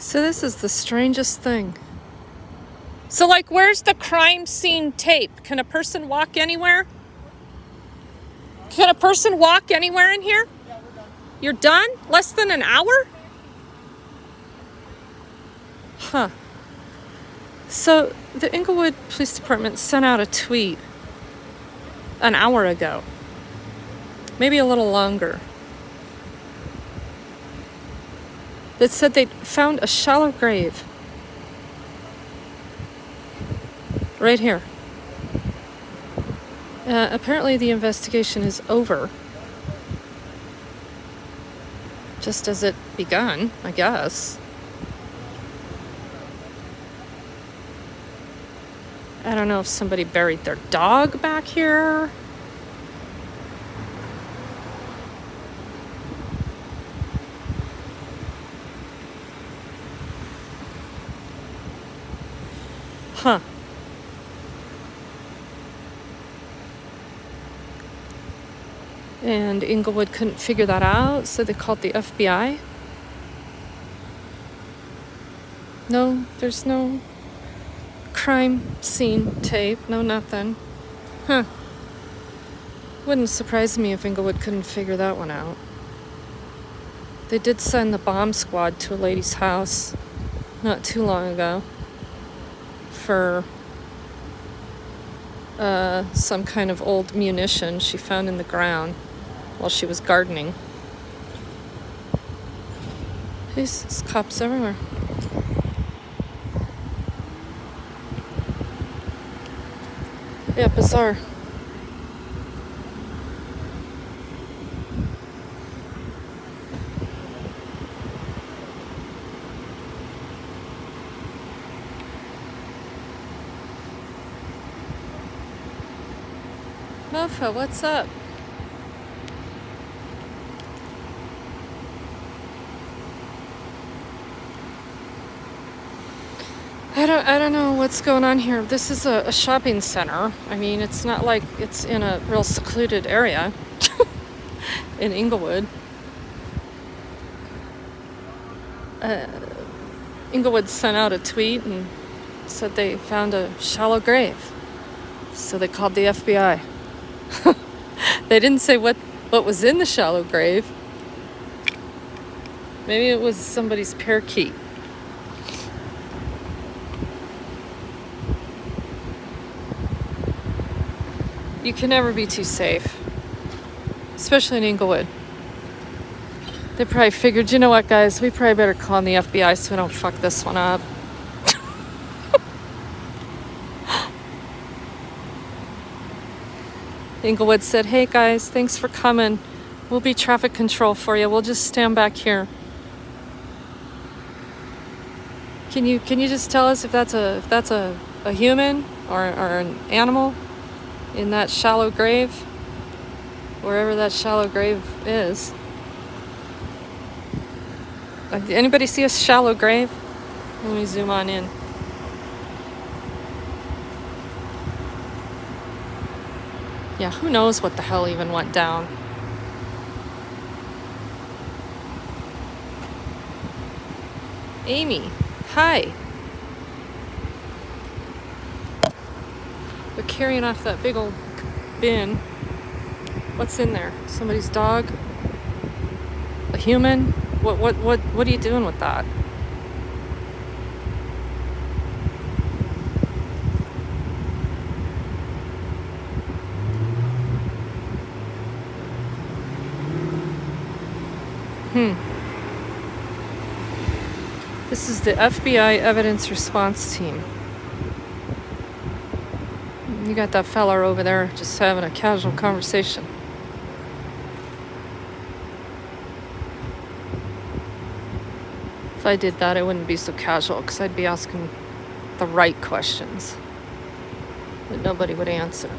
So this is the strangest thing. So, like, where's the crime scene tape? Can a person walk anywhere? Can a person walk anywhere in here? Yeah, we're done. You're done? Less than an hour? Huh. So, the Englewood Police Department sent out a tweet an hour ago. Maybe a little longer. That said they'd found a shallow grave. Right here. Apparently the investigation is over. Just as it begun, I guess. I don't know if somebody buried their dog back here. Huh. And Englewood couldn't figure that out, so they called the FBI. No, there's no crime scene tape, no nothing. Huh. Wouldn't surprise me if Englewood couldn't figure that one out. They did send the bomb squad to a lady's house not too long ago for some kind of old munition she found in the ground while she was gardening. There's cops everywhere. Yeah, bizarre. Mofo, what's up? I don't know what's going on here. This is a shopping center. I mean, it's not like it's in a real secluded area in Englewood. Englewood sent out a tweet and said they found a shallow grave. So they called the FBI. They didn't say what was in the shallow grave. Maybe it was somebody's parakeet. You can never be too safe, especially in Englewood. They probably figured, you know what, guys, we probably better call in the FBI so we don't fuck this one up. Englewood said, hey guys, thanks for coming. We'll be traffic control for you. We'll just stand back here. Can you just tell us if that's a human or an animal in that shallow grave? Wherever that shallow grave is. Anybody see a shallow grave? Let me zoom on in. Yeah, who knows what the hell even went down. Amy, hi. They're carrying off that big old bin. What's in there? Somebody's dog? A human? What are you doing with that? This is the FBI evidence response team. You got that fella over there just having a casual conversation. If I did that, it wouldn't be so casual because I'd be asking the right questions that nobody would answer.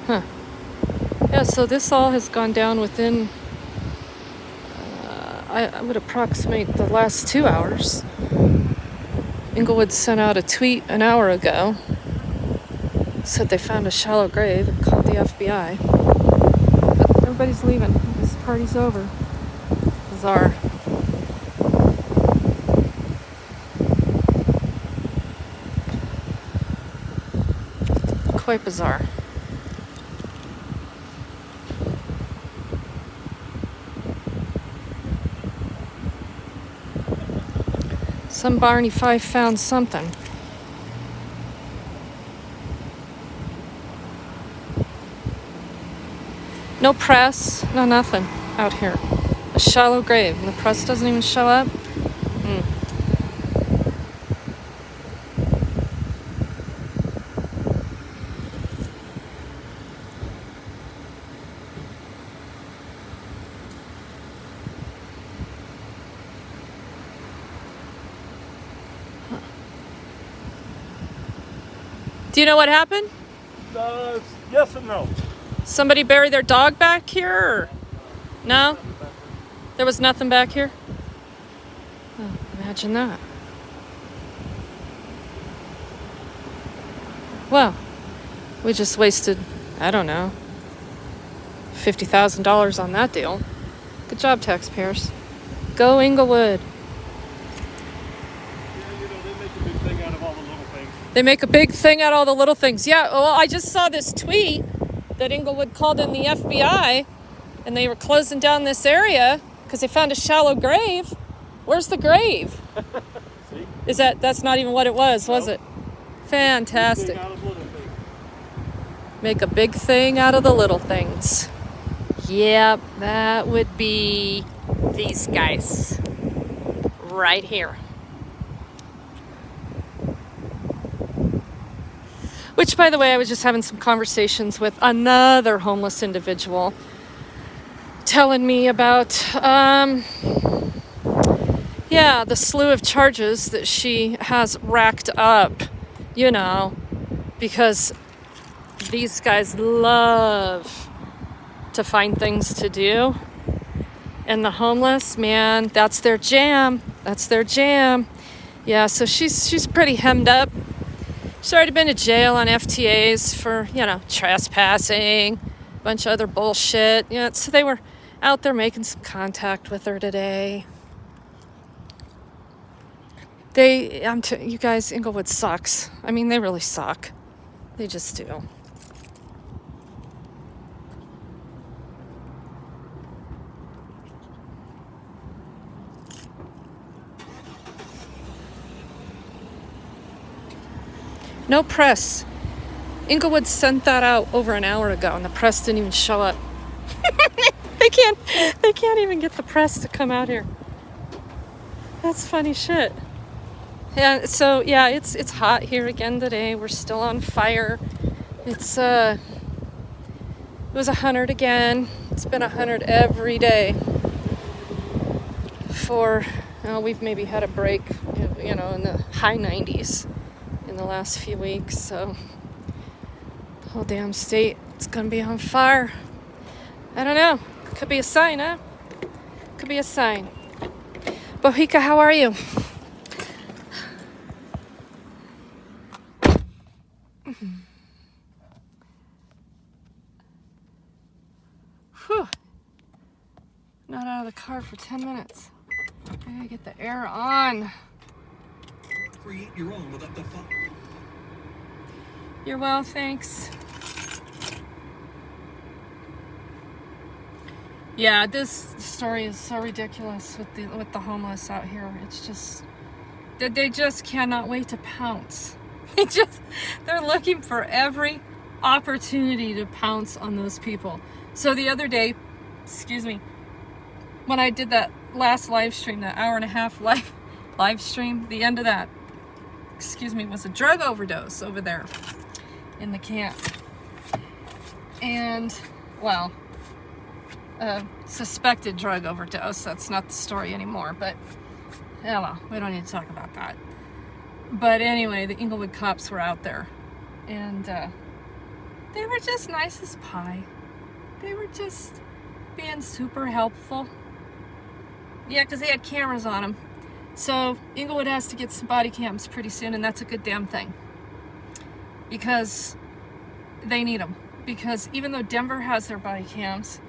Huh. Yeah, so this all has gone down within, I would approximate the last 2 hours. Englewood sent out a tweet an hour ago. Said they found a shallow grave and called the FBI. But everybody's leaving. This party's over. This bizarre. Quite bizarre. Some Barney Fife found something. No press, no nothing out here. A shallow grave, and the press doesn't even show up. Do you know what happened? Yes and no. Somebody buried their dog back here? Or? No? There was nothing back here? Oh, imagine that. Well, we just wasted, I don't know, $50,000 on that deal. Good job, taxpayers. Go Englewood. They make a big thing out of all the little things. Yeah, well, I just saw this tweet that Englewood called in the FBI, and they were closing down this area because they found a shallow grave. Where's the grave? See? That's not even what it was it? Fantastic. Make a big thing out of the little things. Yep, that would be these guys right here. Which, by the way, I was just having some conversations with another homeless individual telling me about, the slew of charges that she has racked up, because these guys love to find things to do. And the homeless, man, that's their jam. Yeah, so she's pretty hemmed up. She's already been to jail on FTAs for, trespassing, a bunch of other bullshit. So they were out there making some contact with her today. You guys, Englewood sucks. I mean, they really suck. They just do. No press. Englewood sent that out over an hour ago, and the press didn't even show up. They can't even get the press to come out here. That's funny shit. Yeah, so yeah, it's hot here again today. We're still on fire. It was 100 again. It's been 100 every day for, we've maybe had a break, in the high 90s in the last few weeks. So the whole damn state, it's gonna be on fire. I don't know. Could be a sign, huh? Could be a sign. Bohica, how are you? Whew. Not out of the car for 10 minutes. I gotta get the air on. Create your own without the fun. You're well, thanks. Yeah, this story is so ridiculous with the homeless out here. It's just that they just cannot wait to pounce. They're looking for every opportunity to pounce on those people. So the other day, when I did that last live stream, that hour and a half live stream, the end of that, was a drug overdose over there in the camp. And, well, suspected drug overdose. That's not the story anymore, but well, we don't need to talk about that. But anyway, the Englewood cops were out there, and they were just nice as pie. They were just being super helpful. Yeah, because they had cameras on them. So Englewood has to get some body cams pretty soon, and that's a good damn thing. Because they need them. Because even though Denver has their body cams,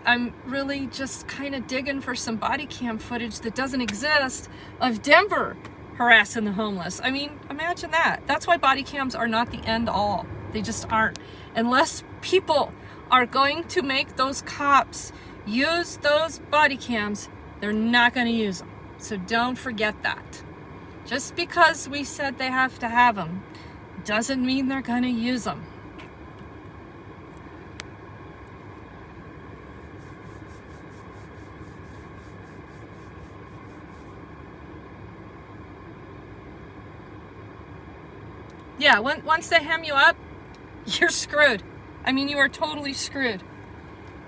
I'm really just kind of digging for some body cam footage that doesn't exist of Denver harassing the homeless. I mean, imagine that. That's why body cams are not the end all. They just aren't. Unless people are going to make those cops use those body cams, they're not going to use them. So don't forget that. Just because we said they have to have them doesn't mean they're going to use them. Yeah, once they hem you up, you're screwed. I mean, you are totally screwed.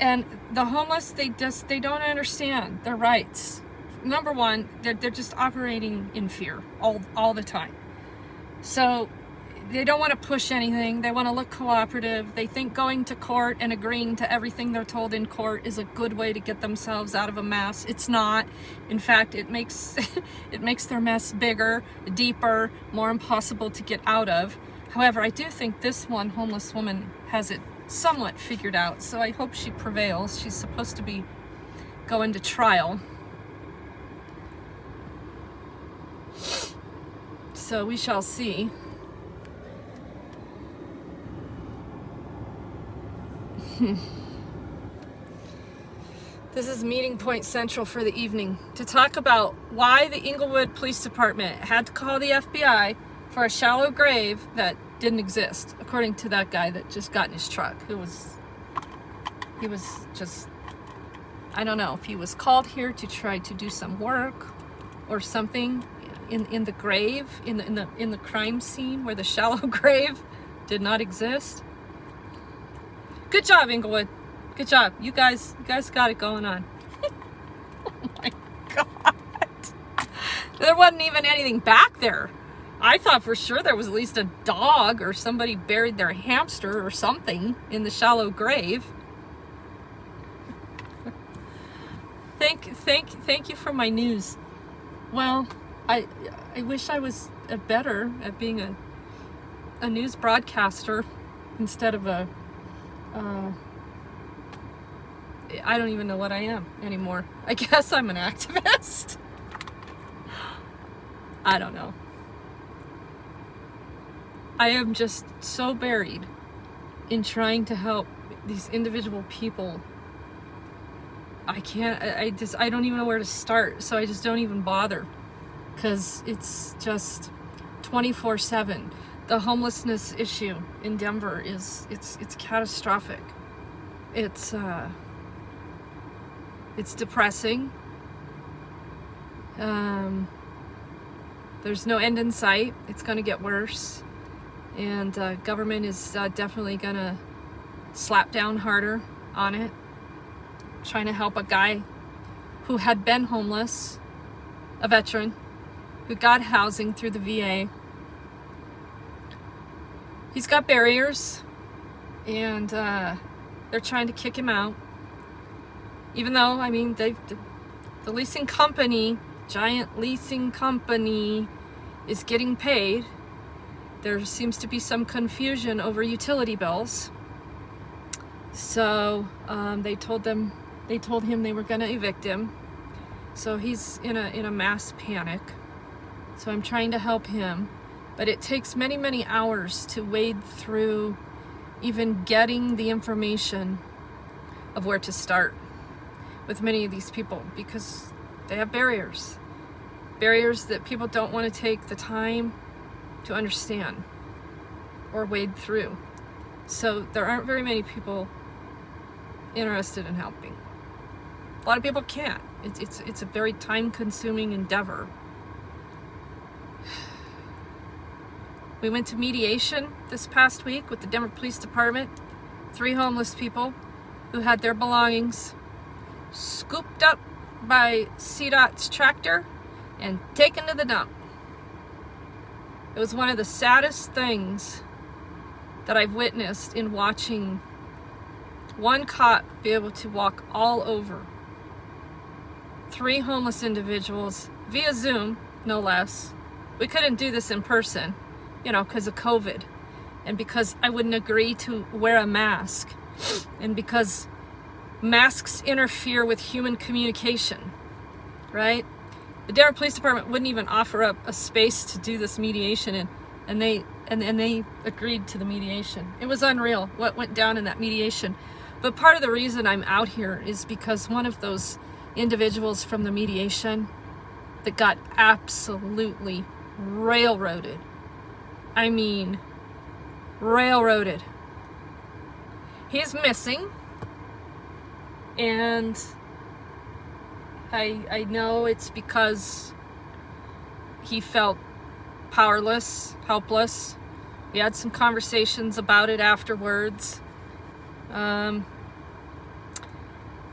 And the homeless, they don't understand their rights. Number one, they're just operating in fear all the time. So they don't want to push anything. They want to look cooperative. They think going to court and agreeing to everything they're told in court is a good way to get themselves out of a mess. It's not. In fact, it makes it makes their mess bigger, deeper, more impossible to get out of. However, I do think this one homeless woman has it somewhat figured out, so I hope she prevails. She's supposed to be going to trial. So we shall see. This is Meeting Point Central for the evening to talk about why the Englewood Police Department had to call the FBI for a shallow grave that didn't exist, according to that guy that just got in his truck. He was just, I don't know if he was called here to try to do some work or something in the grave, in the crime scene where the shallow grave did not exist. Good job, Englewood. Good job. You guys got it going on. Oh my God. There wasn't even anything back there. I thought for sure there was at least a dog or somebody buried their hamster or something in the shallow grave. Thank you for my news. Well, I wish I was better at being a news broadcaster instead of a I don't even know what I am anymore. I guess I'm an activist. I don't know. I am just so buried in trying to help these individual people. I don't even know where to start, so I just don't even bother. Because it's just 24/7. The homelessness issue in Denver it's catastrophic. It's depressing. There's no end in sight. It's going to get worse. And government is definitely going to slap down harder on it. Trying to help a guy who had been homeless, a veteran, who got housing through the VA. He's got barriers, and they're trying to kick him out. Even though, I mean, the leasing company, giant leasing company, is getting paid. There seems to be some confusion over utility bills. So they told him they were going to evict him. So he's in a mass panic. So I'm trying to help him, but it takes many, many hours to wade through even getting the information of where to start with many of these people, because they have barriers that people don't want to take the time to understand or wade through. So there aren't very many people interested in helping. A lot of people can't. It's a very time-consuming endeavor. We went to mediation this past week with the Denver Police Department. 3 homeless people who had their belongings scooped up by CDOT's tractor and taken to the dump. It was one of the saddest things that I've witnessed in watching one cop be able to walk all over 3 homeless individuals via Zoom, no less. We couldn't do this in person, because of COVID, and because I wouldn't agree to wear a mask, and because masks interfere with human communication, right? The Denver Police Department wouldn't even offer up a space to do this mediation, and they agreed to the mediation. It was unreal what went down in that mediation. But part of the reason I'm out here is because one of those individuals from the mediation that got absolutely railroaded. I mean, railroaded. He's missing, and I know it's because he felt powerless, helpless. We had some conversations about it afterwards. And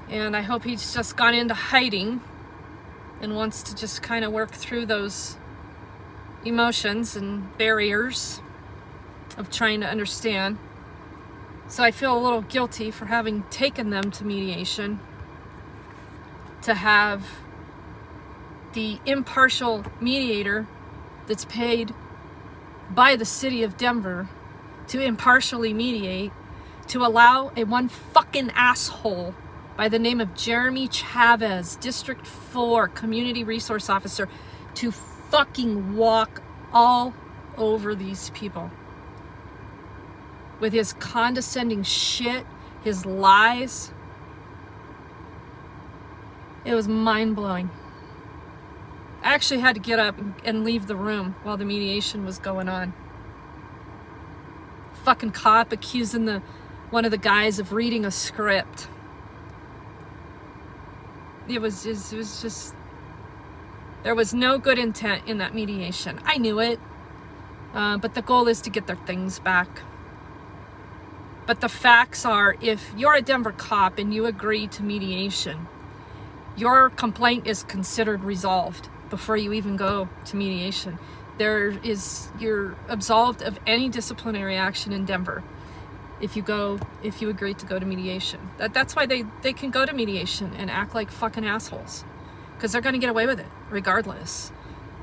I hope he's just gone into hiding and wants to just kind of work through those emotions and barriers of trying to understand. So I feel a little guilty for having taken them to mediation, to have the impartial mediator that's paid by the city of Denver to impartially mediate, to allow a one fucking asshole by the name of Jeremy Chavez, District 4 Community Resource Officer, to fucking walk all over these people with his condescending shit, his lies. It was mind-blowing. I actually had to get up and leave the room while the mediation was going on. Fucking cop accusing one of the guys of reading a script. It was just, there was no good intent in that mediation. I knew it, but the goal is to get their things back. But the facts are, if you're a Denver cop and you agree to mediation, your complaint is considered resolved before you even go to mediation. You're absolved of any disciplinary action in Denver if you agree to go to mediation. That's why they can go to mediation and act like fucking assholes, because they're going to get away with it regardless.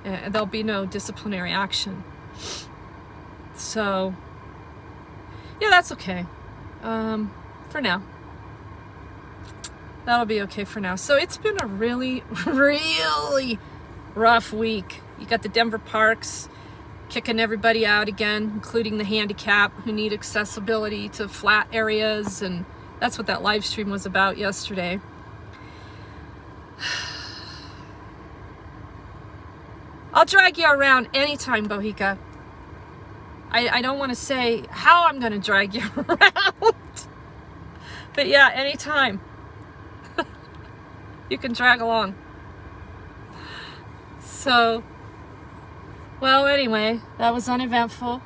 And there'll be no disciplinary action. So yeah, that's okay for now. That'll be okay for now. So it's been a really, really rough week. You got the Denver parks kicking everybody out again, including the handicapped who need accessibility to flat areas, and that's what that live stream was about yesterday. I'll drag you around anytime, Bohica. I don't want to say how I'm going to drag you around, but yeah, anytime. You can drag along. So, well, anyway, that was uneventful.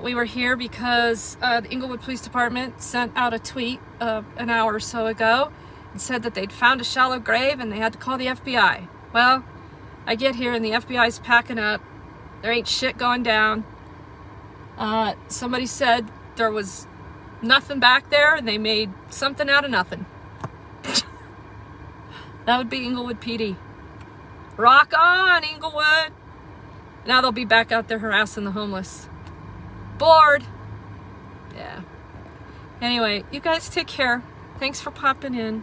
We were here because the Englewood Police Department sent out a tweet an hour or so ago and said that they'd found a shallow grave and they had to call the FBI. Well, I get here and the FBI's packing up. There ain't shit going down. Somebody said there was nothing back there and they made something out of nothing. That would be Englewood PD. Rock on, Englewood! Now they'll be back out there harassing the homeless. Bored! Yeah. Anyway, you guys take care. Thanks for popping in.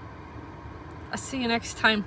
I'll see you next time.